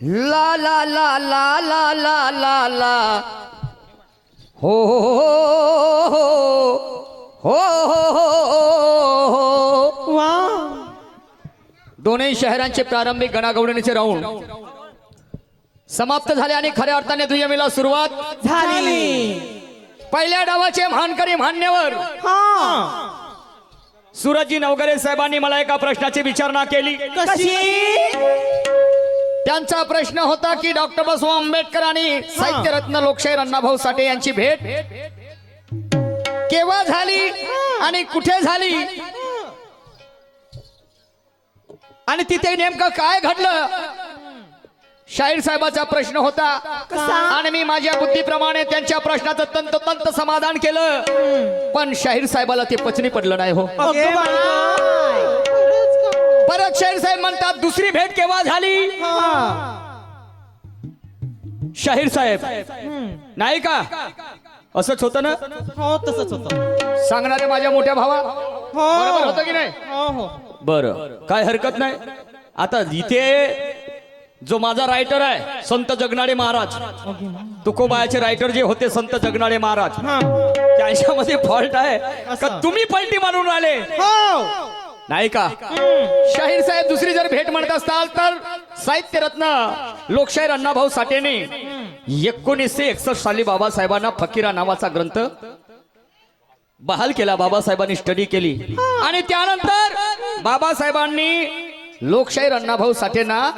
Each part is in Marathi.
ला ला ला ला ला ला ला ला हो हो हो हो वा दोन्ही शहरांचे प्रारंभिक गणागौडणीचे राऊंड समाप्त झाले आणि खऱ्या अर्थाने दुय्यमीला सुरुवात झाली. पहिल्या डावाचे मानकरी मान्यवर हा सूरजजी नवगरे साहेबांनी मला एका प्रश्नाची विचारणा केली. कशी त्यांचा प्रश्न होता की डॉक्टर बाबासाहेब आंबेडकर आणि साहित्यरत्न लोकशाहीर अण्णाभाऊ साठे यांची भेट केव्हा झाली आणि कुठे झाली आणि तिथे नेमकं काय घडलं. शाहीर साहेबाचा प्रश्न होता आणि मी माझ्या बुद्धीप्रमाणे त्यांच्या प्रश्नाचं तंतोतंत समाधान केलं, पण शाहीर साहेबाला ते पचनी पडलं नाही हो. अगं बाई. परत शाहीर साहेब म्हणतात दुसरी भेट केव्हा झाली. शाहीर साहेब नाही का असंच होतं ना. हो तसंच होतं. सांगणारे माझ्या मोठ्या भावा बरोबर होतं की नाही. हो हो बरं काय हरकत नाही. आता इथे जो माझा रायटर आहे संत जगनाडे महाराज, तुकोबायाचे रायटर जे होते संत जगनाडे महाराज, त्यांच्यामध्ये फॉल्ट आहे का तुम्ही पलटी मारून आले नाही का. शाहीर साहेब दुसरी जर भेट म्हणत असताल तर साहित्यरत्न लोकशाहीर अण्णाभाऊ साठेने 1961 साली बाबासाहेबांना फकीरा नावाचा ग्रंथ बहाल केला. बाबासाहेबांनी स्टडी केली आणि त्यानंतर बाबासाहेबांनी लोकशाहीर अण्णाभाऊ साठेंना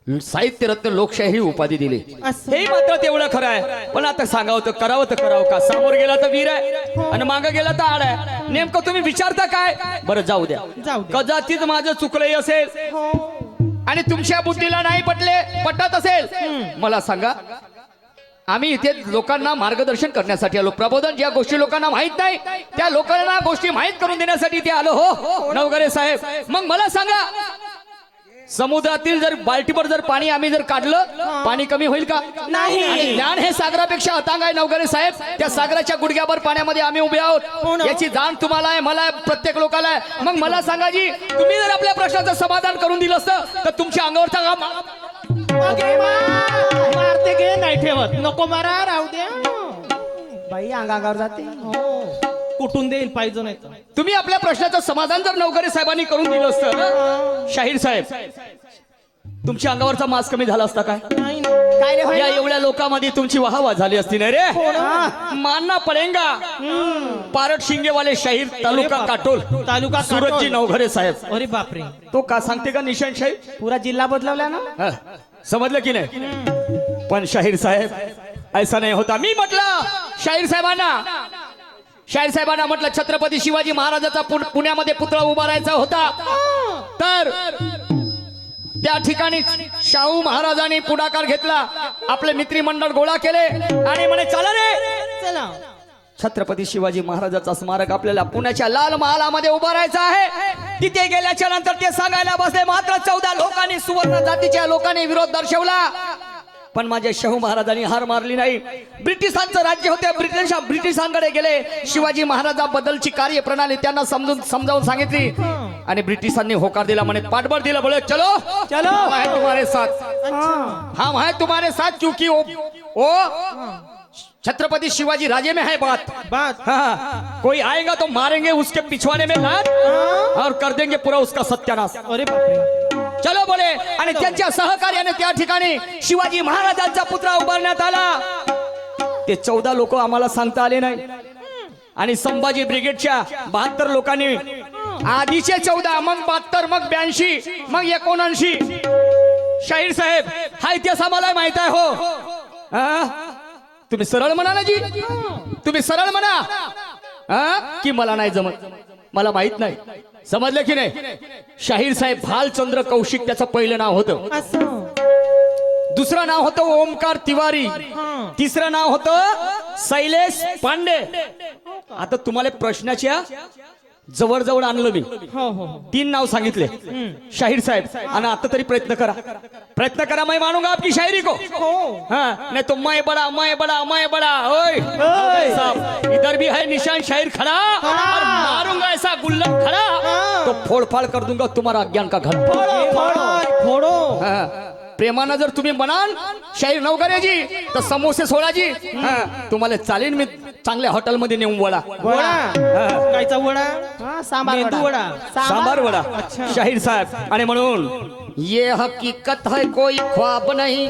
साहित्यरत्न लोकशाही ही उपाधी दिली. हे मात्र तेवढं खरं आहे, पण आता सांगावं तर करावं तर करावं का. समोर गेला तर वीर आहे आणि मागं गेला तर आड आहे. नेमकं तुम्ही विचारता काय. बरं जाऊ द्या, कदाचित माझं चुकलंही असेल आणि तुमच्या बुद्धीला नाही पटत असेल. मला सांगा, आम्ही इथे लोकांना मार्गदर्शन करण्यासाठी आलो. प्रबोधन ज्या गोष्टी लोकांना माहित नाही त्या लोकांना गोष्टी माहित करून देण्यासाठी इथे आलो हो नवगरे साहेब. मग मला सांगा, समुद्रातील जर बाल्टीभर जर पाणी आम्ही जर काढलं पाणी कमी होईल का नाही. आणि ज्ञान हे सागरापेक्षा अतांग आहे नवगरे साहेब. त्या सागराच्या गुडघ्याभर पाण्यामध्ये आम्ही उभे आहोत याची जाण तुम्हाला आहे, मला आहे, प्रत्येक लोकांना आहे. मग मला सांगा जी, तुम्ही जर आपल्या प्रश्नाचं समाधान करून दिलं असतं तर तुमच्या अंगावरचा घाम मारते गे नाही ठेवत. नको मारा राहू द्या बाई. अंगावर जाते कुठून देईल पाहिजे नाही तर. तुम्ही आपल्या प्रश्नाचं समाधान जर नवगरे साहेबांनी करून दिलं असतं शाहीर साहेब, तुमच्या अंगावरचा मास कमी झाला असता काय. नाही ना. या एवढ्या लोकांमध्ये तुमची वाहवा झाली असती नाही रे. मानना पडेगा. पारट शिंगेवाले शाहीर तालुका काटोल तालुका सूरजजी नवघरे साहेब. अरे बापरे. तो का सांगते का निशान शाहीर पुरा जिल्हा बदलवला ना. समजलं की नाही. पण शाहीर साहेब ऐसा नाही होता. मी म्हटलं शाहीर साहेबांना म्हटलं छत्रपती शिवाजी महाराजाचा पुण्यामध्ये पुतळा उभारायचा होता, तर त्या ठिकाणी शाहू महाराजांनी पुढाकार घेतला. आपले मित्रिमंडळ गोळा केले आणि म्हणे चला रे, चला छत्रपती शिवाजी महाराजाचा स्मारक आपल्याला पुण्याच्या लाल महालामध्ये उभारायचा आहे. तिथे गेल्याच्या नंतर ते सांगायला बसले. मात्र 14 लोकांनी, सुवर्ण जातीच्या लोकांनी विरोध दर्शवला. पण माझ्या शाहू महाराजांनी हार मारली नाही. ब्रिटिशांचं राज्य होते, ब्रिटिशांकडे गेले. शिवाजी महाराजांबद्दलची कार्यप्रणाली त्यांना समजावून सांगितली आणि ब्रिटिशांनी होकार दिला. म्हणे पाठबळ दिला. बोले चलो चलो है तुम्हारे साथ, हम है तुम्हारे साथ, क्योंकि वो छत्रपति शिवाजी राजे में है बात. हाँ, कोई आएगा तो मारेंगे उसके पिछवाड़े में लात और कर देंगे पूरा उसका सत्यानाश. अरे बापरे. चलो बोले आणि त्यांच्या सहकार्याने त्या ठिकाणी शिवाजी महाराजांचा पुतळा उभारण्यात आला. ते 14 लोक आम्हाला सांगता आले नाही आणि संभाजी ब्रिगेडच्या 72 लोकांनी, आधीचे 14, मग 72, मग 82, मग 79. शाहीर साहेब हा इतिहास आम्हाला माहित आहे हो. तुम्ही सरळ म्हणा ना जी, तुम्ही सरळ म्हणा की मला नाही जमत, मला माहित नाही. समजलं की नाही. शाहीर साहेब भालचंद्र कौशिक त्याचं पहिलं नाव होतं. दुसरं नाव होतं ओमकार तिवारी. तिसरं नाव होतं शैलेश पांडे. आता तुम्हाला प्रश्नाच्या जवळ जवळ आणलं मी. 3 नाव सांगितले शाहीर साहेब. आणि आता तरी प्रयत्न करा. मैं मानूंगा आपकी शायरी को. हाँ, नहीं तो मैं बड़ा ओए साहब, इधर भी है निशान शायर खड़ा और मारूंगा ऐसा गुल्लक खड़ा तो फोड़ फाड़ कर दूंगा तुम्हारा अज्ञान का घर. फोड़ो. प्रेमानं जर तुम्ही म्हणाल शाहीर नवकऱ्याजी तर समोसे सोडाजी तुम्हाला चालेल मी चांगल्या हॉटेलमध्ये नेऊन वडा वडा कायचा वडा सांबार मेंदू वडा सांबार वडा शाहीर साहेब आणि म्हणून ये हकीकत है कोई ख्वाब नहीं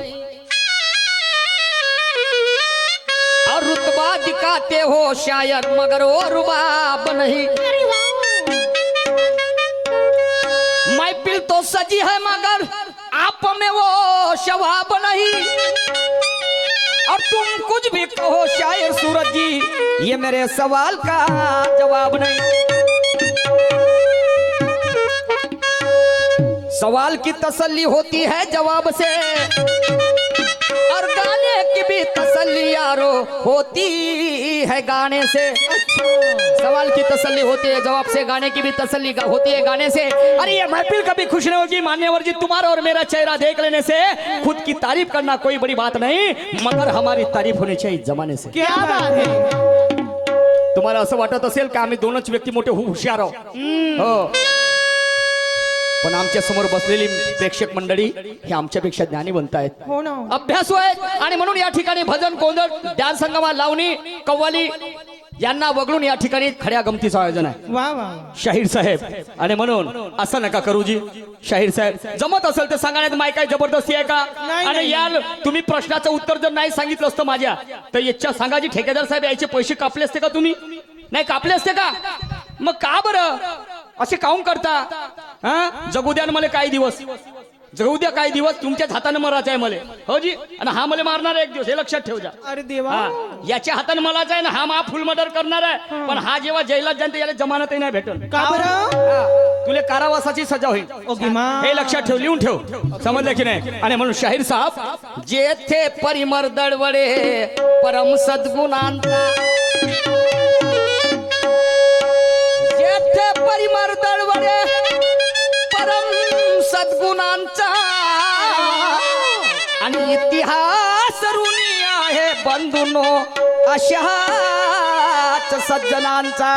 और रुतबा दिखाते हो शायर मगर वो रुबाब नहीं महफिल तो सजी है मगर आप में वो शवाब नहीं और तुम कुछ भी कहो शायर सूरज जी ये मेरे सवाल का जवाब नहीं सवाल की तसल्ली होती है जवाब से और गाने की भी तसल्ली यारो होती है गाने से सवाल की तसल्ली होती है जवाब से गाने की भी तसल्ली होती है गाने से अरे ये महफिल कभी खुश नहीं होगी मान्यवर जी तुम्हारा और मेरा चेहरा देख लेने से खुद की तारीफ करना कोई बड़ी बात नहीं मगर हमारी तारीफ होनी चाहिए जमाने से क्या बात है तुम्हाला असं वाटत असेल का आम्ही दोनच व्यक्ती मोठे हुशार आहोत हो पण आमच्या समोर बसलेली प्रेक्षक मंडळी हे आमच्यापेक्षा ज्ञानीवंत आहेत हो ना अभ्यासू आहेत आणि म्हणून या ठिकाणी भजन गोंधळ ध्यान संगमा लावणी कव्वाली यांना वगळून या ठिकाणी खड्या गमतीचं आयोजन आहे वा वा शाहीर साहेब आणि म्हणून असं नका करू जी शाहीर साहेब जमत असेल तर सांगण्यात माय काय जबरदस्ती आहे का नाही, आणि नाही. याल तुम्ही प्रश्नाचं उत्तर जर नाही सांगितलं असतं माझ्या तर याच्या सांगाजी ठेकेदार साहेब याचे पैसे कापले असते का तुम्ही नाही कापले असते का मग का बरं असे काऊन करता हा जगू द्या मला काही दिवस जगू द्या काही दिवस तुमच्याच हाताने मरायचं आहे मला हो जी आणि हा मला मारणार आहे एक दिवस हे लक्षात ठेव जा अरे देवा हा याच्या हाताने मलाच आहे ना हा मा फुल मर्डर करणार आहे पण हा जेव्हा जेलात जाईल याला जमानतही नाही भेटल का बरं तुला कारावासाची सजा होईल ओके मा हे लक्षात ठेव लिहून ठेव समजलं की नाही आणि म्हणून शाहीर साहेब जेथे परिमर दळवडे परम सद्गुणांचा जेथे परिमर दळवडे परम सद्गुणांचा आणि इतिहास ऋणी आहे बंधुनो अशाच सज्जनांचा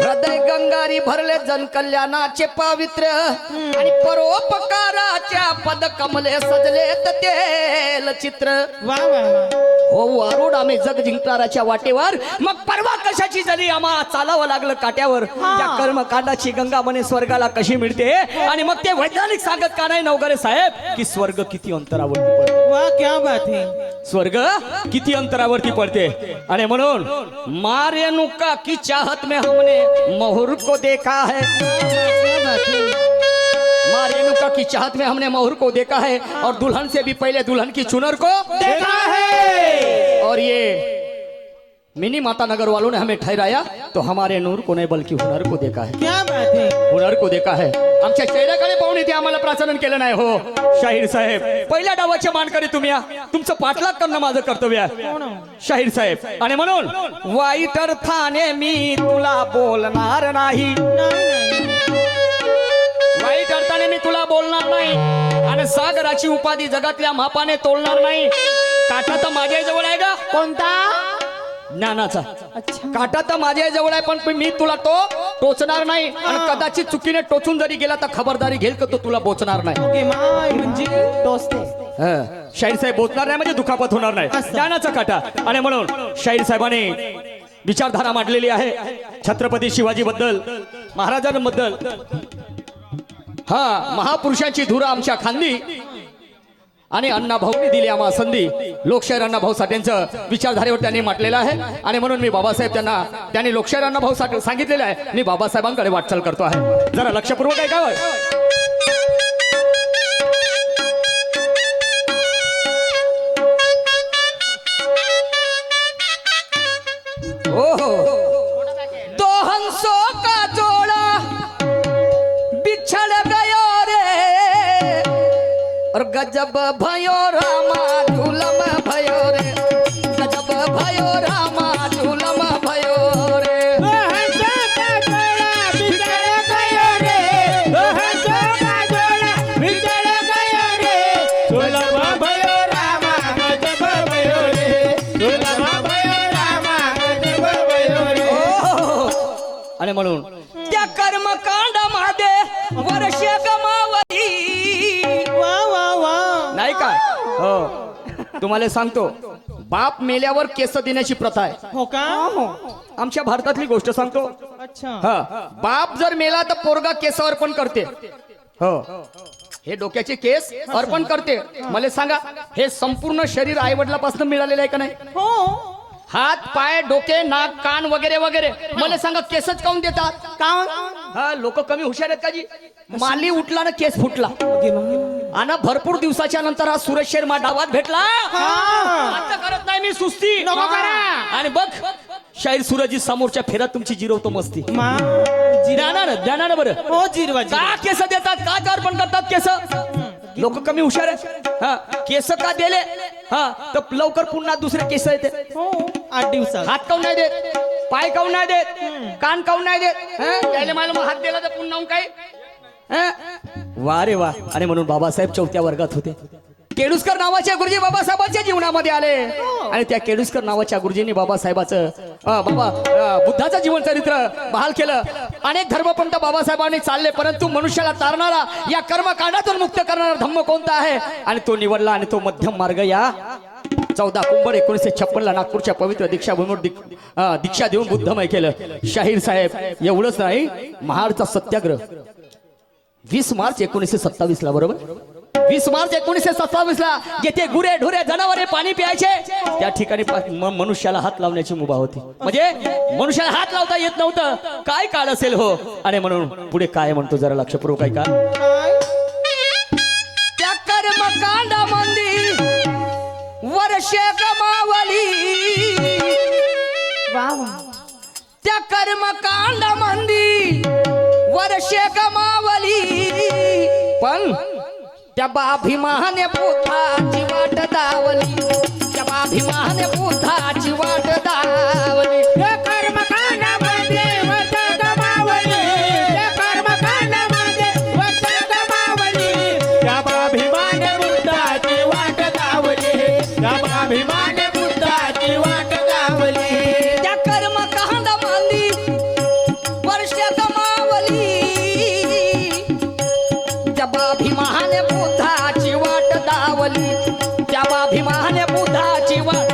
हृदय गंगारी भरले जन कल्याणाचे पवित्र आणि परोपकाराच्या पद कमले सजले तेल चित्र वा वा वा हो वारुड आम्ही जग जिंकणाराच्या वाटेवर मग परवा कशाची जरी आम्हा चालावं लागलं काट्यावर त्या कर्मकांडाची गंगा म्हणे स्वर्गाला कशी मिळते आणि मग ते वैज्ञानिक सांगत का नाही नवगरे साहेब की स्वर्ग किती अंतरावरती पडते वा क्या बात है स्वर्ग किती अंतरावरती पडते आणि म्हणून मारेनुका की चाहत में हमने मोहर को देखा है क्या बात है माँ रेणुका की चाहत में हमने मोहर को देखा है और दुल्हन से भी पहले दुल्हन की चुनर को देखा है और ये मिनी माता नगर वालों ने हमें ठहराया तो हमारे नूर को नहीं बल्कि हुनर को देखा है क्या बात है हुनर को देखा है आमच्या चेहऱ्याकडे पाहून इथे आम्हाला प्राचलन केलं नाही हो शाहीर साहेब पहिल्या डावाचे मानकरी तुम्ही तुमचं पाठलाग करणं माझं कर्तव्य आहे शाहीर साहेब आणि म्हणून वाईट अर्थाने मी तुला बोलणार नाही वाईट अर्थाने मी तुला बोलणार नाही आणि सागराची उपाधी जगातल्या मापाने तोलणार नाही काटा तर माझ्या जवळ आहे का कोणता ज्ञानाचा काटा तर माझ्या जवळ आहे पण मी तुला तो टोचणार नाही आणि कदाचित चुकीने टोचून जरी गेला तर खबरदारी घेईल का तो तुला बोचणार नाही ओके माय म्हणजे टोचते शाहीर साहेब बोचणार नाही म्हणजे दुखापत होणार नाही ज्ञानाचा काटा आणि म्हणून शाहीर साहेबांनी विचारधारा मांडलेली आहे छत्रपती शिवाजी बद्दल महाराजांबद्दल हा महापुरुषांची धुरा आमच्या खांदी आणि अण्णा भाऊंनी दिली आम्हाला संधी लोकशाहीर अण्णा भाऊ साठेंचं विचारधारेवर त्यांनी म्हटलेलं आहे आणि म्हणून मी बाबासाहेब त्यांनी लोकशाहीर अण्णा भाऊ साठे सांगितलेलं आहे मी बाबासाहेबांकडे वाटचाल करतो आहे जरा लक्षपूर्वक आहे का ओहो दो हंसों का जोड़ा बिछड़ गयो रे और गजब भयो रामा झूलम भयो रे गजब भयो रामा झूलम भयो रे आणि म्हणून त्या कर्मकांडामध्ये वर्ष गमावली तुम्हाला सांगतो, बाप मेल्यावर केस देण्याची प्रथा आहे. हो का? आमच्या भारतातली गोष्ट सांगतो. अच्छा. हा, बाप जर मेला तर पोरगा केस अर्पण करते. हो, हे डोक्याचे केस अर्पण करते. मला सांगा, हे संपूर्ण शरीर आई वडिलापासून मिळालेलं आहे का नाही? हो. हात, पाय, डोके, नाक, कान वगैरे वगैरे. मला सांगा, केसच काऊन देतात? का? हा, लोक कमी हुशार आहेत का जी? माली उठला ना केस फुटला, आणि भरपूर दिवसाच्या नंतर हा सूरज शर्मा डावात भेटला. आता करत नाही मी सुस्ती, नको करा. आणि बघ शाहीर सूरजी समोरच्या फेऱ्यात तुमची जिरवतो मस्ती. ज्ञानानं बरं. हो, जिरवा का केस देतात, का अर्पण करतात केस? लोक कमी हुशार आहेत. हा, केस का दिले? हा, तर लवकर पुन्हा दुसरे केस येते. हो, 8 दिवसात. हात काऊन नाही देत, पाय काऊन नाही देत, कान काऊन नाही देत? त्याला मला मग हात दिला तर पुन्हा काय? वा रे वा. आणि म्हणून बाबासाहेब 4थ्या वर्गात होते. केडुस्कर नावाच्या गुरुजी बाबासाहेबांच्या जीवनामध्ये आले, आणि त्या केडुस्कर नावाच्या गुरुजींनी बाबासाहेबाचं बुद्धाचं जीवन चरित्र बहाल केलं. अनेक धर्मपंथ बाबासाहेबांनी चालले, परंतु मनुष्याला तारणारा, या कर्मकांडातून मुक्त करणारा धम्म कोणता आहे? आणि तो निवडला, आणि तो मध्यम मार्ग या 14 कुंभर 1956 नागपूरच्या पवित्र दीक्षाभूमीवर दीक्षा देऊन बुद्धमय केलं. शाहीर साहेब एवढंच नाही, महाडचा सत्याग्रह 20 मार्च 1927 बरोबर, 20 मार्च 1927 जेथे गुरे ढोरे जनावरे पाणी प्यायचे, त्या ठिकाणी मनुष्याला हात लावण्याची मुभा होती. म्हणजे मनुष्याला हात लावता येत नव्हतं. काय काळ असेल हो. आणि म्हणून पुढे काय म्हणतो, जरा लक्षपूर्वक ऐका. त्या कर्मकांडा मंदी वर्षे गमावली, त्या कर्मकांड मंदी वर्षे गमावली, पण त्या बाभिमाने बुद्धाची वाट दावली, त्या बाभिमाने बुद्धाची वाट दावली. कर्मकांडामध्ये वर्ष गमावली, कर्मकांडामध्ये वर्ष गमावली, त्या अभिमाने बुद्धाची वाट दावली, त्या अभिमाने बुद्धाची वाट दावली. त्या कर्मकांडामध्ये वर्ष गमावली, त्या बाभिमाने बुद्धाची वाट दावली, त्या बाभिमाने बुद्धाची वाट.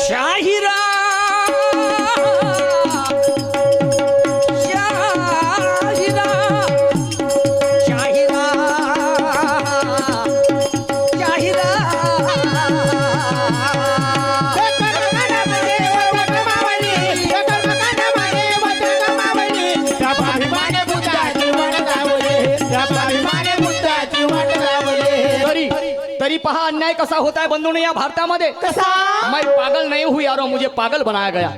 शाहिरा शाहिरा शाहिरा शाहिरा तरी पहा अन्याय कसा होता है बंधुओं या भारतामध्ये. कसा? मैं पागल नहीं हूँ यारो, मुझे पागल बनाया गया.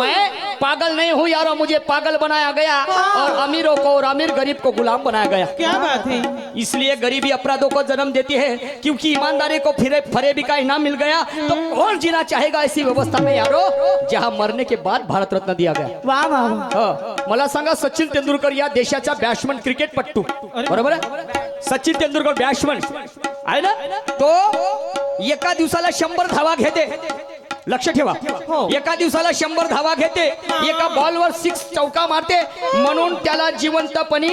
मैं पागल नहीं हूँ यारो, मुझे पागल बनाया गया, और अमीरों को और अमीर गरीब को गुलाम बनाया गया. क्या बात है? इसलिए गरीबी अपराधों को जन्म देती है, क्योंकि ईमानदारी को फरेबी का इनाम मिल गया. तो कौन जीना चाहेगा ऐसी व्यवस्था में यारो, जहाँ मरने के बाद भारत रत्न दिया गया. वाह वाह. मला सांगा, सचिन तेंडुलकर या देशाचा बॅट्समन, क्रिकेटपट्टू, बरोबर आहे? सचिन तेंडुलकर बॅट्समन आहे ना, तो एका दिवसाला 100 धावा घेते. लक्ष ठेवा, एका दिवसाला 100 धावा घेते, एका बॉलवर 6 चौका मारते. म्हणून त्याला जिवंतपणी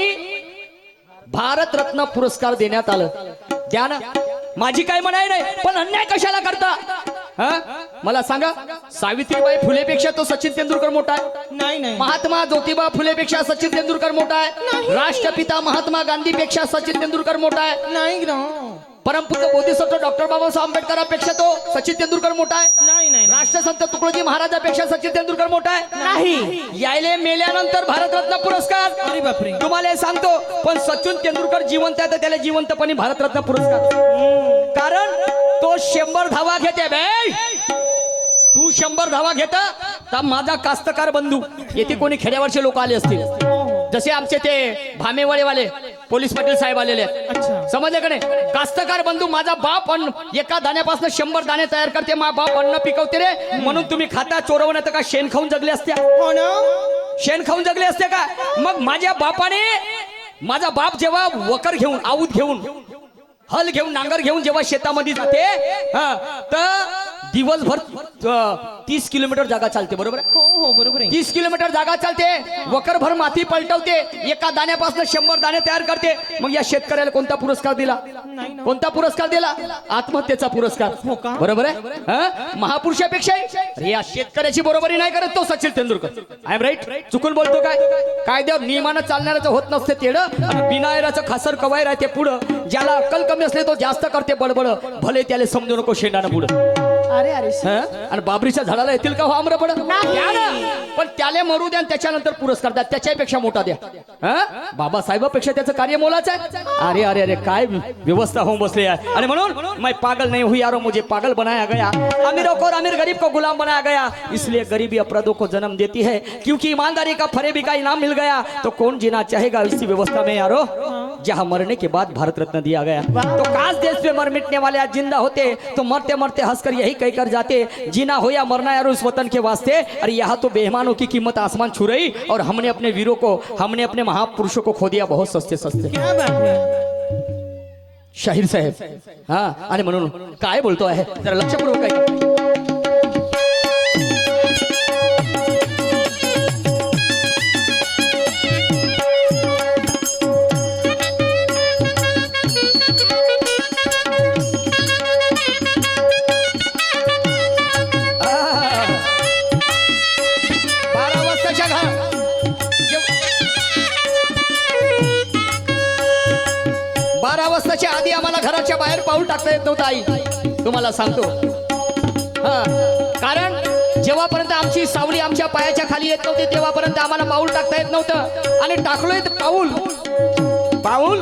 भारत रत्न पुरस्कार देण्यात आलं. द्या ना, माझी काय म्हणाय नाही, पण अन्याय कशाला करता? मला सांगा, सावित्रीबाई फुलेपेक्षा तो सचिन तेंडुलकर मोठा आहे? नाही नाही. महात्मा ज्योतिबा फुलेपेक्षा सचिन तेंडुलकर मोठा आहे? राष्ट्रपिता महात्मा गांधीपेक्षा सचिन तेंडुलकर मोठा आहे? नाही ना. परमपूज्य बोधिसत्व डॉक्टर बाबासाहेब आंबेडकरांपेक्षा तो सचिन तेंडुलकर मोठा आहे? नाही नाही. राष्ट्रसंत तुकडोजी महाराजांपेक्षा सचिन तेंडुलकर मोठा आहे? नाही. यायले मेल्यानंतर भारतरत्न पुरस्कार. अरे बापरे. तुम्हाला हे सांगतो, पण सचिन तेंडुलकर जिवंत आहे तर त्याला जिवंतपणी भारतरत्न पुरस्कार. कारण तो 100 धावा घेते. बे तू 100 धावा घेता तर माझा कास्तकार बंधू, येथे कोणी खेड्यावरचे लोक आले असतील, जसे आमचे ते भामेवाडेवाले पोलीस पाटील साहेब आलेले आहेत. अच्छा. समजले का नाही? कास्तकार बंधू, माझा बाप अन्न एका दाण्यापासून 100 दाणे तयार करते. मा बाप अन्न पिकवते रे, म्हणून तुम्ही खाता चोरवण्यात का शेण खाऊन जगले असत्या? हो ना. शेण खाऊन जगले असते का? मग माझ्या बापाने, माझा बाप जेव्हा वकर घेऊन, आऊत घेऊन, हल घेऊन, नांगर घेऊन जेव्हा शेतामध्ये जाते, तर दिवसभर 30 किलोमीटर जागा चालते, बरोबर आहे? हो हो बरोबर आहे. 30 किलोमीटर जागा चालते, वकरभर माती पलटवते, एका दाण्यापासून 100 दाणे तयार करते. मग या शेतकऱ्याला कोणता पुरस्कार दिला? नाही ना. कोणता पुरस्कार दिला? आत्महत्येचा पुरस्कार. हो का? बरोबर आहे? हं? महापुरुषापेक्षा अरे या शेतकऱ्याची बरोबरी नाही करत तो Sachin Tendulkar. I am right? चुकून बोलतो काय? कायद्यावर नियमानं चालणाऱ्याचं होत नसते तेडं, आणि बिनायराचं खासर कवाय राहते पुढं. ज्याला अक्कल कमी असले तो जास्त करते बडबड, भले त्याला समजू नको शेंडानं पुढं. अरे अरे आणि बाबरीच्या झाडाला येतील का हो आम्रपड? द्या ना. पण त्याला मरू द्या आणि त्याच्यानंतर पुरस्कार द्या, त्याच्यापेक्षा मोठा द्या. बाबासाहेबापेक्षा त्याचं कार्य मोलाचं आहे. अरे अरे अरे काय व्यवस्था होऊन बसली आहे. आणि म्हणून मैं पागल नहीं हुई यारो, मुझे पागल बनाया गया. अमीरों को और अमीर गरीब को गुलाम बनाया गया, इसलिए गरीबी अपराधों को जन्म देती है. क्योंकि ईमानदारी का फरेबी का इनाम मिल गया तो कौन जीना चाहेगा इसी व्यवस्था में यारो, जहाँ मरने के बाद भारत रत्न दिया गया. तो काश देश में मर मिटने वाले आज जिंदा होते तो मरते मरते हंसकर यही कहकर जाते, जीना हो या मरना यारो इस वतन के वास्ते. अरे यहाँ तो बेईमानों की कीमत आसमान छू रही, और हमने अपने वीरों को, हमने अपने महापुरुषों को खो दिया बहुत सस्ते सस्ते. क्या बात है. शाहीर साहेब, हा. आणि म्हणून काय बोलतो आहे जरा लक्षपूर्वक ऐका. आधी आम्हाला घराच्या बाहेर पाऊल टाकता येत नव्हतं आई, तुम्हाला सांगतो. कारण जेव्हापर्यंत आमची सावली आमच्या पायाच्या खाली येत नव्हती तेव्हापर्यंत आम्हाला पाऊल टाकता येत नव्हतं. आणि टाकलोय पाऊल पाऊल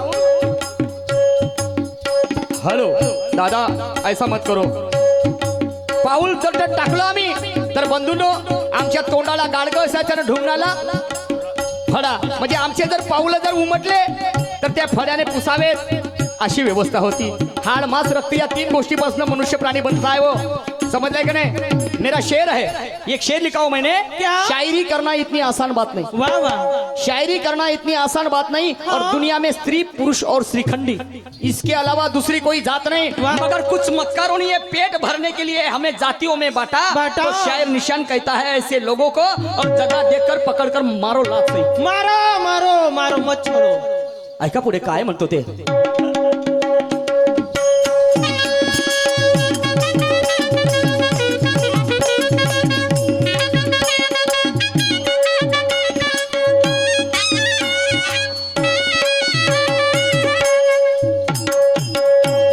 हॅलो दादा ऐसा मत करो. पाऊल जर टाकलो आम्ही तर बंधूंनो आमच्या तोंडाला गाडगं असायचं, ढुंगणाला फडा. म्हणजे आमचे जर पाऊल जर उमटले तर त्या फड्याने पुसावेत अशी व्यवस्था होती. हाड मांस रक्त या 3 गोष्टीपासून मनुष्य प्राणी बनता है. वो समझ का नहीं? मेरा शेर है, एक शेर लिखा हूं मैंने. शायरी करना इतनी आसान बात नहीं. वाह वाह. शायरी करना इतनी आसान बात नहीं. और दुनिया में स्त्री पुरुष और श्रीखंडी इसके अलावा दूसरी कोई जात नहीं. मगर कुछ मक्कारों ने ये पेट भरने के लिए हमें जातियों में बांटा. तो शायर निशान कहता है ऐसे लोगों को, और जगह देखकर पकड़कर मारो लात से. मारो मारो मारो मत छोड़ो. ऐका पुढे काय म्हणतो ते.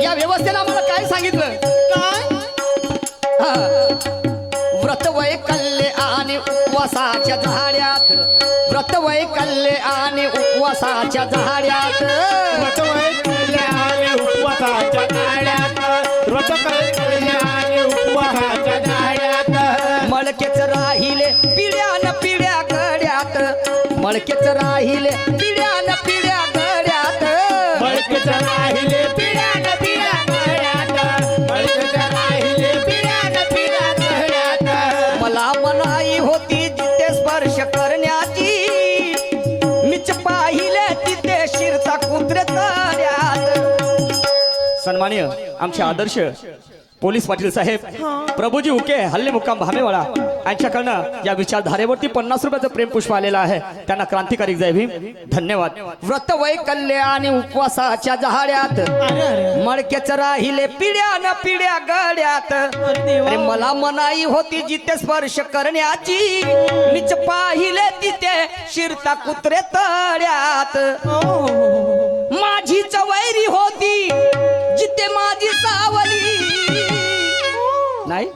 या व्यवस्थेला आम्हाला काय सांगितलं? व्रत वैकल्य आणि उपवासाच्या झाड्यात, व्रत वैकल्य आणि उपवासाच्या झाड्यात, व्रत वैकल्य आणि उपवासाच्या झाड्यात, व्रत वैकल्य आणि उपवासाच्या झाड्यात, मळकेच राहिले पिढ्यान पिढ्या गड्यात, मळकेच राहिले पिढ्यान पिढ्या गड्यात, मळकेच राहिले पिढ्यान पिढ्या गड्यात, मळकेच राहिले पिढ्यान पिढ्या गड्यात. मला मनाई होती जिथे स्पर्श करण्याची, मीच पाहिले तिथे शिरता कुत्रे तळ्यात. सन्माननीय आमचे आदर्श पोलीस पाटील साहेब प्रभूजी उके हल्ले मुक्काम भामेवाडा यांच्याकडनं या विचारधारेवरती 50 रुपयाचं प्रेम पुष्प आलेलं आहे. त्यांना क्रांतिकारी जय भीम, धन्यवाद. व्रत वैकल्य आणि उपवासाच्या झाड्यात, मडकेच राहिले पिढ्या न पिढ्या गड्यात, अरे मला मनाई होती जिथे स्पर्श करण्याची, मीच पाहिले तिथे शिरता कुत्रे तळ्यात. माझी चवैरी होती जिथे माझी सावली नाही.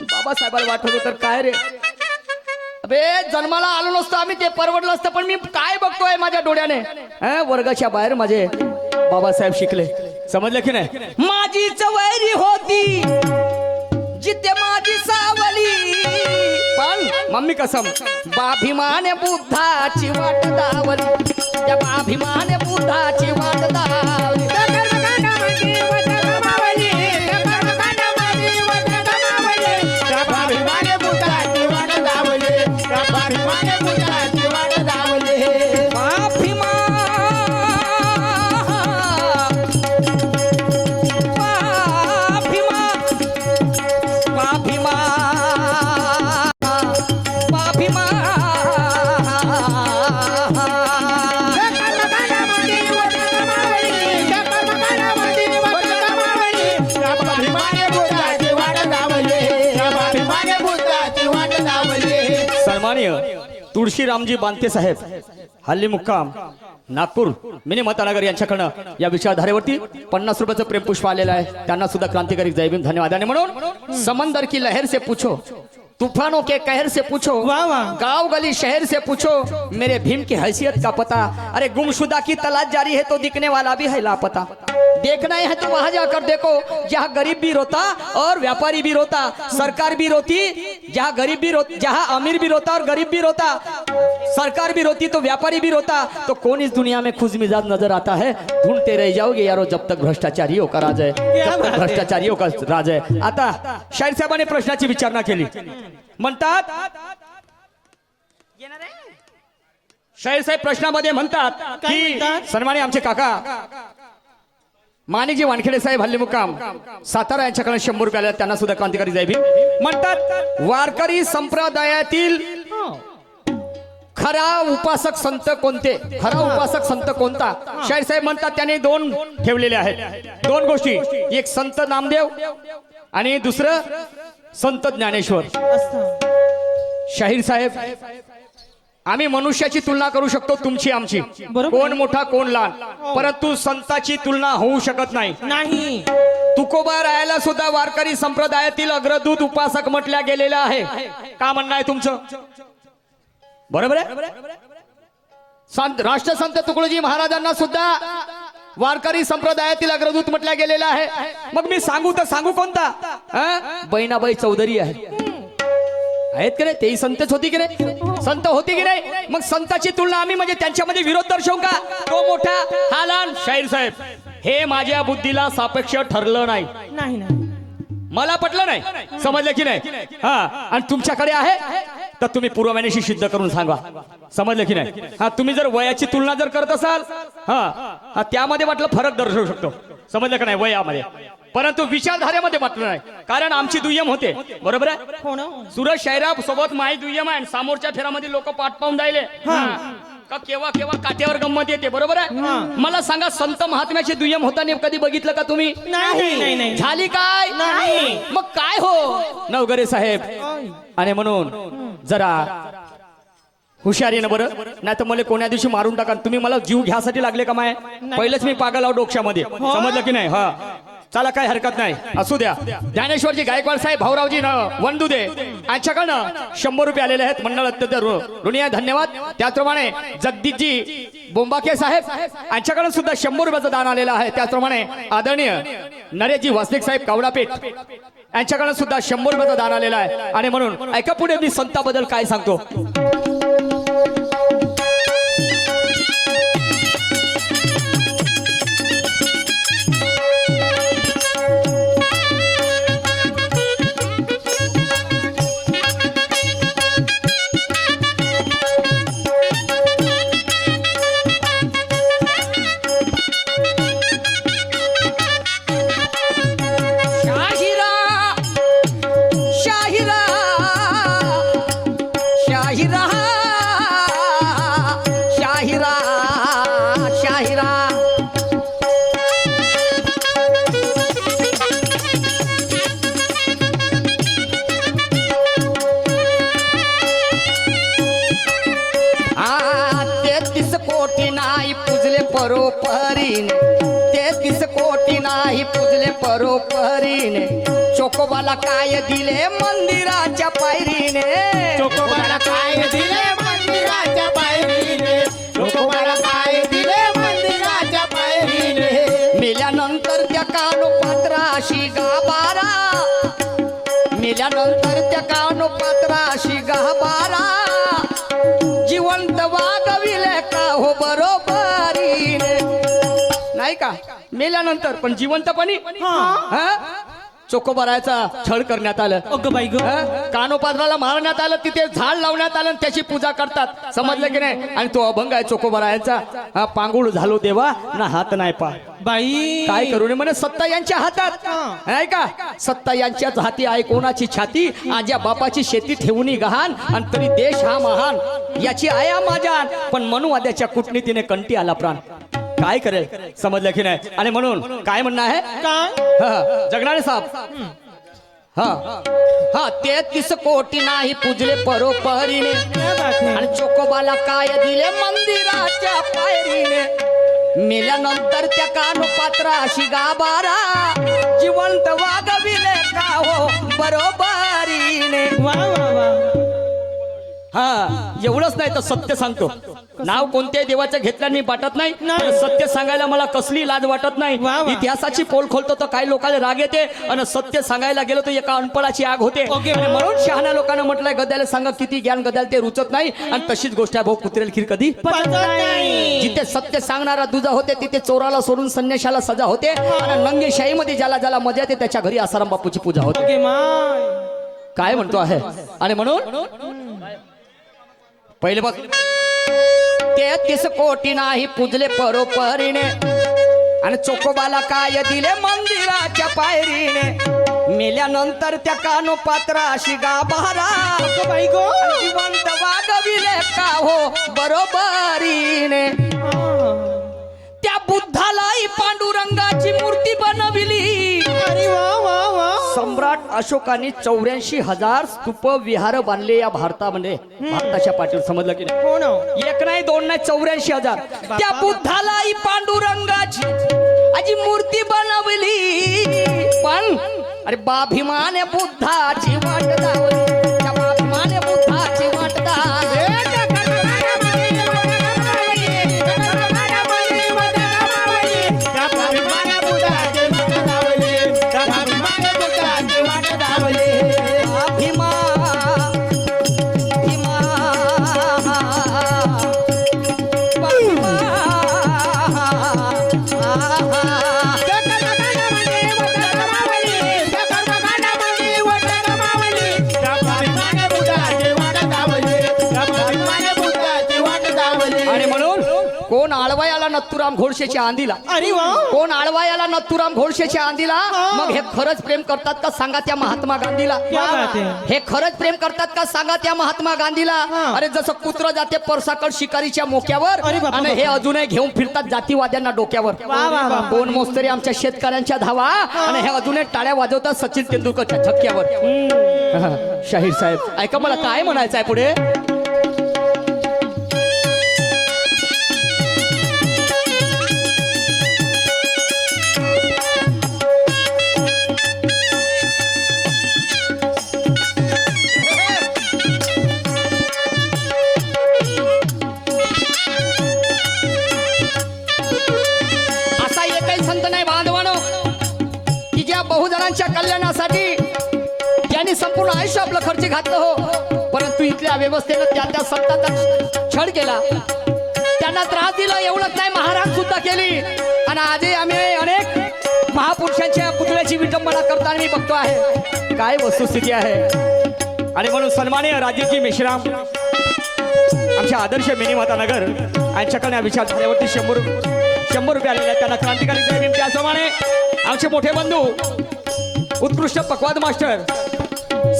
बाबासाहेबाला वाटत तर काय रे, अबे जन्माला आलो नसतो आम्ही ते परवडलं असतं. पण मी काय बघतोय माझ्या डोळ्याने, वर्गाच्या बाहेर माझे बाबासाहेब शिकले. समजलं की नाही? माझी चवैरी होती जिथे माझी सावली, पण मम्मी कसम बाभिमान बुद्धाची वाट दावली, त्या बाभिमान बुद्धाची वाट दावली. सन्माननीय तुळशीरामजी बांते साहेब हल्ली मुक्काम नागपूर मिनी मतानगर यांच्याकडनं या विचारधारेवरती 50 रुपयाचं प्रेमपुष्प आलेलं आहे. त्यांना सुद्धा क्रांतिकारी जय भीम धन्यवाद. आणि म्हणून समंदर की लहर से पूछो, तूफानों के कहर से पूछो, वाह वाह. गांव गली शहर से पूछो, मेरे भीम की हैसियत का पता. अरे गुमशुदा की तलाश जारी है तो दिखने वाला भी है लापता. देखना है तो वहां जाकर देखो जहाँ गरीब भी रोता और व्यापारी भी रोता, सरकार भी रोती, जहाँ गरीब भी रोता, जहाँ अमीर भी रोता और गरीब भी रोता, सरकार भी रोती तो व्यापारी भी रोता. तो कौन इस दुनिया में खुश मिजाज नजर आता है? ढूंढते रह जाओगे यारो जब तक भ्रष्टाचारियों का राज है, जब तक भ्रष्टाचारियों का राज है. आता शाहीर साहेबांनी प्रश्नाची विचारणा केली. म्हणतात शाहीर साहेब प्रश्नामध्ये म्हणतात काय की म्हणतात? सन्माननीय आमचे काका माणिकजी वानखेडे साहेब हल्ली मुक्काम सातारा यांच्याकडे 100 रुपये आले. त्यांना सुद्धा क्रांतिकारी जय भीम. म्हणतात वारकरी संप्रदायातील खरा उपासक संत कोणते? खरा उपासक संत कोणता? शाहीर साहेब म्हणतात त्याने 2 ठेवलेले आहेत. 2 गोष्टी, एक संत नामदेव आणि दुसरं संत ज्ञानेश्वर. शाहीर साहेब आम्ही मनुष्याची तुलना करू शकतो तुमची आमची, बरोबर. कोण मोठा कोण लहान, परंतु संताची तुलना होऊ शकत नाही. नाही. तुकोबा रायाला सुद्धा वारकरी संप्रदायातील अग्रदूत उपासक म्हटल्या गेलेलं आहे. का म्हणणं आहे तुमचं? बरोबर आहे. संत राष्ट्रसंत तुकडोजी महाराजांना सुद्धा वारकरी संप्रदायातील अग्रदूत म्हटल्या गेलेलं आहे. मग मी सांगू तर सांगू कोणता? बहिणाबाई चौधरी आहेत की नाही? तेही संतच होती की नाही? संत होती की नाही? मग संताची तुलना आम्ही म्हणजे त्यांच्यामध्ये विरोध दर्शवू का? तो मोठा हा लहान. शाहीर साहेब हे माझ्या बुद्धीला सापेक्ष ठरलं नाही, नाही नाही. मला पटलं नाही. समजलं की नाही? हा. आणि तुमच्याकडे आहे तर तुम्ही पुराव्यानेशी सिद्ध करून सांगा. समजलं की नाही? हा. तुम्ही जर वयाची तुलना जर करत असाल हा त्यामध्ये वाटलं फरक दर्शवू शकतो. समजलं का नाही? वयामध्ये, परंतु विचारधारेमध्ये मात्र नाही. कारण आमची दुय्यम होते. बरोबर आहे. हो ना. सूरज शहरा सोबत माई दुय्यम आहे. समोरच्या फेरामध्ये लोक पाठ पाहून राहिले का केव्हा केव्हा काठ्यावर गंमत येते. बरोबर आहे. मला सांगा संत महात्म्याची दुय्यम होताना कधी बघितलं का तुम्ही? नाही नाही. झाली काय? नाही. मग काय हो नवगरे साहेब? आणि म्हणून जरा हुशारीनं बरं, नाही तर मला कोण्या दिवशी मारून टाका. तुम्ही मला जीव घ्यासाठी लागले का माय? पहिलेच मी पागल आहो डोक्यामध्ये. समजलं की नाही? हा. चला काही हरकत नाही, असू द्या. ज्ञानेश्वरजी गायकवाड साहेब भाऊरावजी वंदुदे यांच्याकडनं 100 रुपये आलेले आहेत. मंडळ अत्यंत ऋणी आहे, धन्यवाद. त्याचप्रमाणे जगदीशजी बोंबाके साहेब यांच्याकडून सुद्धा 100 रुपयाचं दान आलेलं आहे. त्याचप्रमाणे आदरणीय नरेशजी वासनिक साहेब कावडापेठ यांच्याकडून सुद्धा 100 रुपयाचं दान आलेलं आहे. आणि म्हणून ऐका पुढे मी संताबद्दल काय सांगतो. परोपरीने 33 कोटी नाही पुजले परोपरीने. चोकोबाला काय दिले मंदिराच्या पायरीने? चोकोबाला काय दिले मंदिराच्या पायरीने? चोकोबाला काय दिले मंदिराच्या पायरीने? मेल्यानंतर त्या कानोपात्राशी गाभारा, मेल्यानंतर त्या कानोपात्राशी गाभारा, जिवंत वागविले का हो बरोबरीने? नाही का? मेल्यानंतर पण जिवंतपणी चोकोबारायचा छळ करण्यात आलं. अगं बाई ग. कानोपात्राला मारण्यात आलं, तिथे झाड लावण्यात आलं, त्याची पूजा करतात. समजलं की नाही? आणि तो अभंग आहे चोकोबारायचा. पांगुळ झालो देवा ना हात नाही पा. बाई काय करू नये म्हणे सत्ता यांच्या हातात. नाही का? सत्ता यांच्याच हाती आहे कोणाची छाती. आज्या बापाची शेती ठेवून गहाण आणि तरी देश हा महान याची आया माझ्या. पण मनुवाद्याच्या कूटनीतीने कंटी आला प्राण. काय करेल? समजलं की नाही? आणि म्हणून काय म्हणणं आहे? काय? जगनाळे साहेब हा हा 33 कोटी नाही पूजले परोपरीने क्या बात है आणि चोकोबाला काय दिले मंदिराच्या पायरीने मेल्यानंतर त्या कानोपात्राशी गाभारा जिवंत वागविले का हो बरोबरीने वा वा वा हा एवढंच नाही तर सत्य सांगतो नाव कोणत्याही देवाचं घेतल्याने वाटत नाही नाही. पण सत्य सांगायला मला कसली लाज वाटत नाही वा वा. इतिहासाची पोल खोलतो तर काही लोकांना राग येते आणि सत्य सांगायला गेलो तर एका अनपडाची आग होते ओके. आणि म्हणून शहाण्या लोकांना म्हटलंय गद्याला सांगा किती ज्ञान गद्याला ते रुचत नाही आणि तशीच गोष्ट आहे भाऊ कुत्रेल खीर कधी पचत नाही जिथे सत्य सांगणारा दुजा होते तिथे चोराला सोडून संन्याशाला सजा होते आणि नंगेशाहीमध्ये ज्याला ज्याला मजा येते त्याच्या घरी आसाराम बापूची पूजा होते ओके माय काय म्हणतो आहे आणि म्हणून पहिले बघ 33 कोटी नाही पूजले परोपरीने आणि चोकोबाला काय दिले मंदिराच्या पायरीने मेल्यानंतर त्या कानोपात्राशी गाभारा बाई गो जिवंत वागविले का हो बरोबरीने त्या बुद्धालाही पांडुरंगाची मूर्ती बनविली अरे वा वा वा सम्राट अशोकाने 84,000 स्तूप विहार बांधले या भारतामध्ये भारताच्या पाठीवर समजलं की नाही हो ना एक नाही दोन नाही 84,000 त्या बुद्धालाही पांडुरंगाची आजी मूर्ती बनवली पण अरे बाभिमाने बुद्धाची वाट दावली त्या बाभिमाने बुद्धाची वाट दावली आणि म्हणून कोण आळवायाला नत्तुराम घोडशेच्या आंधीला अरे वा कोण आळवायाला नत्तुराम घोडशेच्या आंधीला मग हे खरंच प्रेम करतात का सांगा त्या महात्मा गांधीला क्या बात है हे खरंच प्रेम करतात का सांगा त्या महात्मा गांधीला अरे जसं कुत्र जाते परसाकड शिकारीच्या मोक्यावर अरे बापा, आणि हे अजूनही घेऊन फिरतात जातीवाद्यांना डोक्यावर वा, वा, वा. कोण मोस्तरी आमच्या शेतकऱ्यांच्या धावा आणि हे अजूनही टाळ्या वाजवतात सचिन तेंडुलकरच्या छक्क्यावर शाहीर साहेब ऐका मला काय म्हणायचं आहे पुढे असा एकही संत नाही बांधवानो की ज्या बहुजनांच्या कल्याणासाठी ज्यांनी संपूर्ण आयुष्य आपलं खर्च घातलं हो परंतु इथल्या व्यवस्थेनं त्या सत्ताचा छळ केला त्यांना त्रास दिला एवढंच नाही महाराज सुद्धा केली आणि आजही आम्ही अनेक महापुरुषांच्या पुतळ्याची विटंबना करताना मी बघतो आहे काय वस्तुस्थिती आहे आणि म्हणून सन्माननीय राजेशजी मेश्राम आमच्या आदर्श मिनीमाता नगर यांच्याकडे या विचारधारेवरती 100 रुपये आलेले आहेत त्यांना क्रांतिकारी जय भीम त्याचप्रमाणे आमचे मोठे बंधू उत्कृष्ट पकवाद मास्टर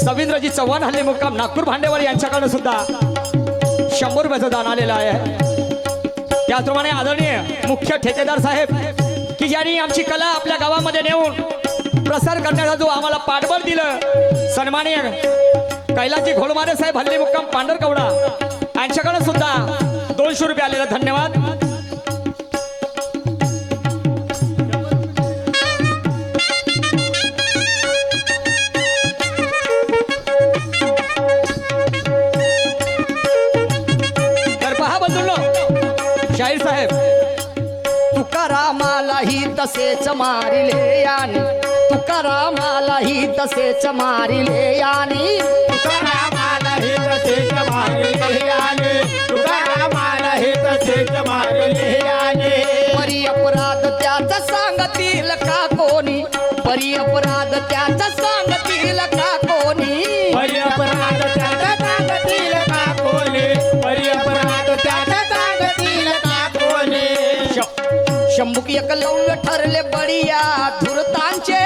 सविंद्रजी चव्हाण हल्ली मुक्काम नागपूर भांडेवारी यांच्याकडे सुद्धा 100 रुपयाचं दान आलेलं आहे त्याचप्रमाणे आदरणीय मुख्य ठेकेदार साहेब की ज्यांनी आमची कला आपल्या गावामध्ये नेऊन प्रसार करण्याचा जो आम्हाला पाठबळ दिलं सन्माननीय कैलासजी घोडमारे साहेब हल्ली मुक्काम पांढरकवडा यांच्याकडे सुद्धा 200 रुपये आलेला धन्यवाद तर पहा बंधूंनो शाहीर साहेब तुकारामालाही तसेच मारिले यानी तुकारामालाही तसेच मारिले यानी तुकारामालाही तसेच मारिले याने तुकारामालाही तसेच मारिले याने परी अपराध त्याचा सांगतील का कोणी परी अपराध त्याचा सांगतील का कोणी परी अपराध त्याचा सांगतील का कोणी परी अपराध त्याचा सांगतील का कोणी शंभुक एकलव्य ठरले बडिया धुरतांचे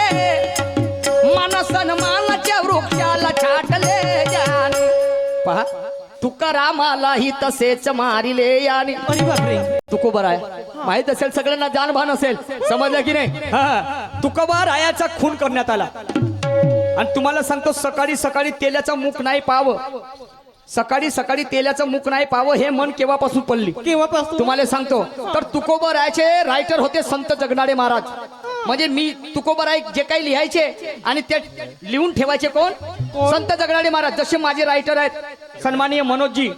मन सन्मानाच्या वृक्षाला छाटले जाणे पहा तुकारामालाही तसेच मारिले याने अरे बापरे तुकोबा राय माहित असेल सगळ्यांना जानभान असेल समजलं की नाही तुकोबा रायाचा खून करण्यात आला आणि तुम्हाला सांगतो सकाळी सकाळी तेलाचं मुख नाही पाहावं, सकाळी सकाळी तेलाचं मुख नाही पाहावं हे मन केव्हापासून पडली केव्हापासून तुम्हाला सांगतो. तर तुकोबरायचे रायटर होते संत जगनाडे महाराज. म्हणजे मी तुकोबराय जे काही लिहायचे आणि ते लिहून ठेवायचे कोण, संत जगनाडे महाराज. जसे माझे रायटर आहेत सन्माननीय मनोजजी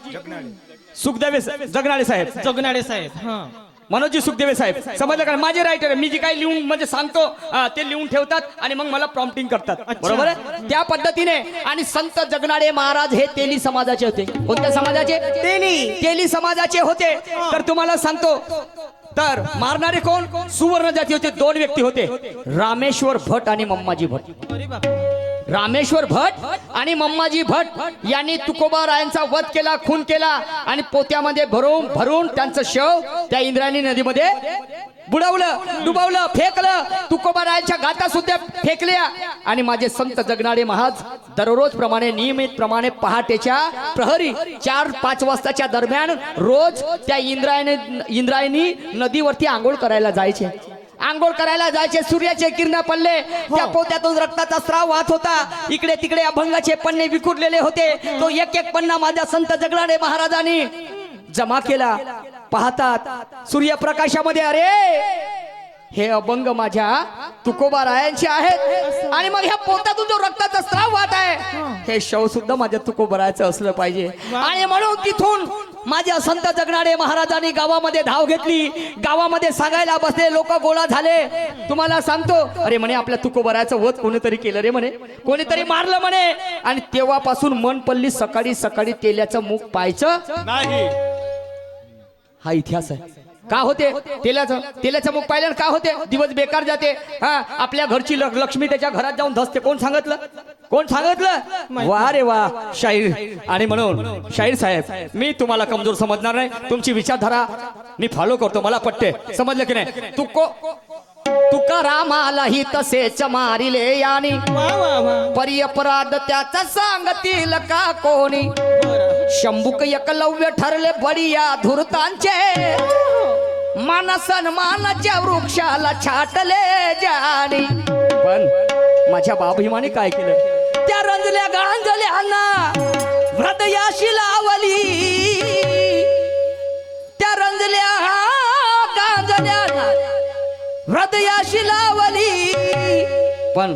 सुखदेव जगनाडे साहेब, जगनाडे साहेब. हा मनोजजी सुखदेवे साहेब, समजलं का? माझे रायटर मी जे काही लिहून म्हणजे सांगतो ते लिहून ठेवतात आणि मग मला प्रॉम्प्टिंग करतात. बरोबर आहे, त्या पद्धतीने. आणि संत जगनाडे महाराज हे तेली समाजाचे होते. कोणत्या समाजाचे? तेली समाजाचे होते. तर तुम्हाला सांगतो तर मारणारे कोण, सुवर्ण जाती होते. दोन व्यक्ती होते, रामेश्वर भट आणि मम्माजी भट. अरे बाप. रामेश्वर भट आणि मम्माजी भट यांनी तुकोबारायांचा वध केला, खून केला आणि पोत्यामध्ये भरून भरून त्यांचं शव त्या इंद्रायणी नदीमध्ये बुडवलं, डुबवलं, फेकलं. तुकोबारायांच्या गाथा सुद्धा फेकल्या. आणि माझे संत जगनाडे महाराज दररोज प्रमाणे नियमित प्रमाणे पहाटेच्या प्रहरी 4-5 वाजताच्या दरम्यान रोज त्या इंद्रायणी नदीवरती आंघोळ करायला जायचे. आंघोळ करायला जायचे. सूर्याचे किरण पडले, त्या पोत्यातून रक्ताचा स्राव वाहत होता. इकडे तिकडे अभंगाचे पन्ने विखुरलेले होते. तो एक एक पन्ना माझ्या संत जगनाडे महाराजांनी जमा केला. पाहतात सूर्यप्रकाशामध्ये, अरे हे अभंग माझ्या तुकोबारायांचे आहेत. आणि मग ह्या पोत्यातून जो रक्ताचा स्राव वाहत आहे हे शव सुद्धा माझ्या तुकोबारायचं असलं पाहिजे. आणि म्हणून तिथून माझ्या संत जगनाडे महाराजांनी गावामध्ये धाव घेतली. गावामध्ये सांगायला बसले, लोक गोळा झाले. तुम्हाला सांगतो, अरे म्हणे आपल्या तुकोबारायचं वध कोणीतरी केलं रे म्हणे, कोणीतरी मारलं म्हणे. आणि तेव्हापासून मन पडली सकाळी सकाळी तेल्याचं मुख पाहायचं नाही. हा इतिहास आहे. का होते तेलाचं मुख पाहिल्यानं का होते, दिवस बेकार जाते. हा, आपल्या घरची लक्ष्मी त्याच्या घरात जाऊन धसते. कोण सांगितलं, कोण सांगितलं? वा रे वा शाहीर. आणि म्हणून शाहीर साहेब, मी तुम्हाला कमजोर समजणार नाही. तुमची विचारधारा मी फॉलो करतो, मला पटते. समजलं की नाही? तुकारामालाही तसेच मारिले यानी, परी अपराध त्याचा सांगतील का कोणी. शंभुक एकलव्य ठरले बडिया धुरतांचे, मान सन्मानाच्या वृक्षाला छाटले जाणी. पण माझ्या बाभिमानी काय केलं, त्या रंजल्या गांजल्यांना हृदयाशी लावली. त्या रंजल्या गांजल्यांना हृदयाशी लावली. पण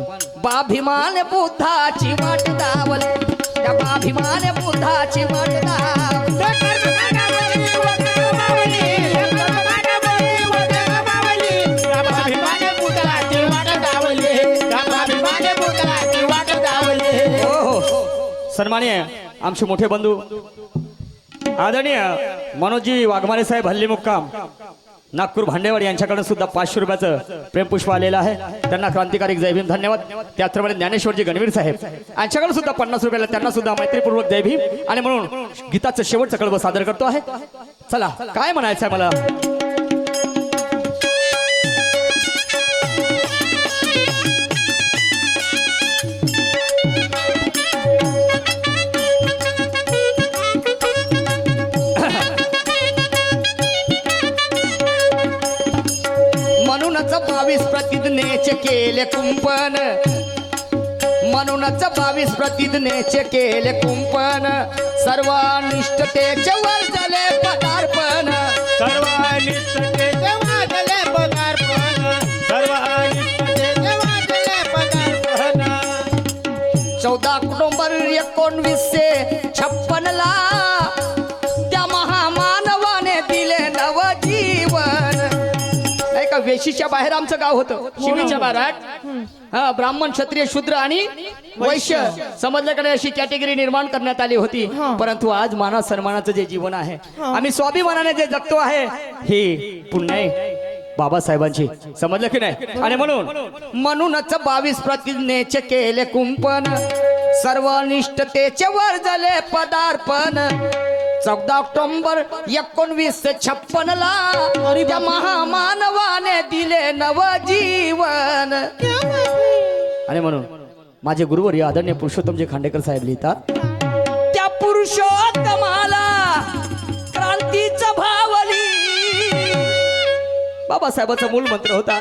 बाभिमान बुद्धाची वाट दावली. त्या बाभिमान बुद्धाची वाट दावली. सन्माननीय आमचे मोठे बंधू आदरणीय मनोजी वाघमारे साहेब हल्ली मुक्काम नागपूर भांडेवाडी यांच्याकडून सुद्धा 500 रुपयाचं प्रेमपुष्प आलेलं आहे. त्यांना क्रांतिकारी जय भीम धन्यवाद. त्याचप्रमाणे ज्ञानेश्वरजी गणवीर साहेब यांच्याकडून सुद्धा 50 रुपयाला त्यांना सुद्धा मैत्रीपूर्वक जय भीम. आणि म्हणून गीताचं शेवटचं कळवं सादर करतो आहे. चला, काय म्हणायचं आहे मला. म्हणूनच 22 प्रतिज्ञेचे केले कुंपण, म्हणूनच 22 प्रतिज्ञेचे केले कुंपण. सर्वानिष्ठतेचे वर्जले पदार्पण, सर्वानिष्ठतेचे वाजले पदार्पण, सर्वानिष्ठतेचे वाजले पदार्पण. 14 ऑक्टोबर 1956 ला त्या महामानवाने दिले नवजीवन. नाही का, वेशीच्या बाहेर आमचं गाव होतं, शिवीच्या बाहेर. हा, ब्राह्मण क्षत्रिय शूद्र आणि वैश्य समजलं का नाही, अशी कॅटेगरी निर्माण करण्यात आली होती. परंतु आज माना सन्मानाचं जे जीवन आहे, आम्ही स्वाभिमानाने जे जगतो आहे, हे पुण्य आहे बाबासाहेबांची. समजलं की नाही? आणि म्हणूनच 22 प्रतिज्ञेचे केले कुंपण, सर्वनिष्ठतेचे वर्जले पदार्पण. 14 ऑक्टोबर 1956 ला त्या महामानवाने दिले नवजीवन. आणि म्हणून माझे गुरुवर्य आदरणीय पुरुषोत्तमजी खांडेकर साहेब लिहितात, त्या पुरुषोत्तमाला क्रांतीचा भावली. बाबासाहेबांचा मूल मंत्र होता,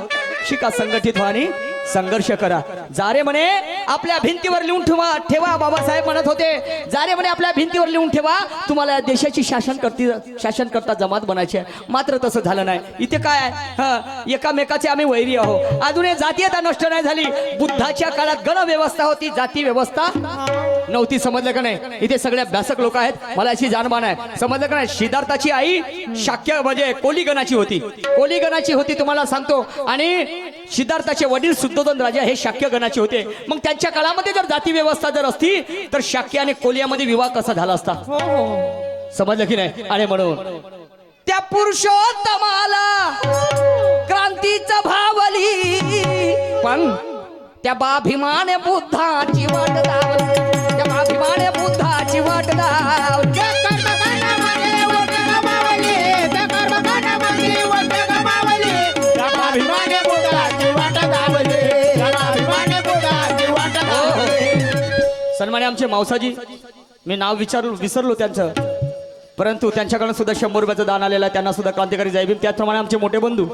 शिका संघटित व्हा आणि संघर्ष करा. जारे म्हणे आपल्या भिंतीवर लिहून ठेवा बाबासाहेब म्हणत होते. जारे म्हणे आपल्या भिंतीवर लिहून ठेवा, तुम्हाला या देशाची शासनकर्ता जमात बनायची आहे. मात्र तसं झालं नाही. इथे काय आहे, एकामेकाचे आम्ही वैरी आहोत. अजूनही जातीयता नष्ट नाही झाली. बुद्धाच्या काळात गण व्यवस्था होती, जाती व्यवस्था नव्हती. समजलं का नाही? इथे सगळे अभ्यासक लोक आहेत, मला अशी जाणबान आहे. समजलं का नाही? सिद्धार्थाची आई शाक्य म्हणजे कोलीगणाची होती. कोलीगणाची होती तुम्हाला सांगतो. आणि सिद्धार्थाचे वडील शुद्धोधन राजा हे शाक्य गणाचे होते. मग त्यांच्या काळामध्ये जर जाती व्यवस्था जर असती तर शाक्य आणि कोलियामध्ये विवाह कसा झाला असता? समजलं की नाही? आणि म्हणून त्या पुरुषोत्तमाला क्रांतीचा भावली, पण त्या बाभिमाने बुद्धाची वाट लावली. त्या बाभिमाने बुद्धाची वाट लावली. सन्मान्य आमचे मावसाजी, मी नाव विसरलो त्यांचं, परंतु त्यांच्याकडून सुद्धा 100 रुपयाचं दान आलेलं आहे. त्यांना सुद्धा क्रांतिकारी जय भीम. त्याचप्रमाणे आमचे मोठे बंधू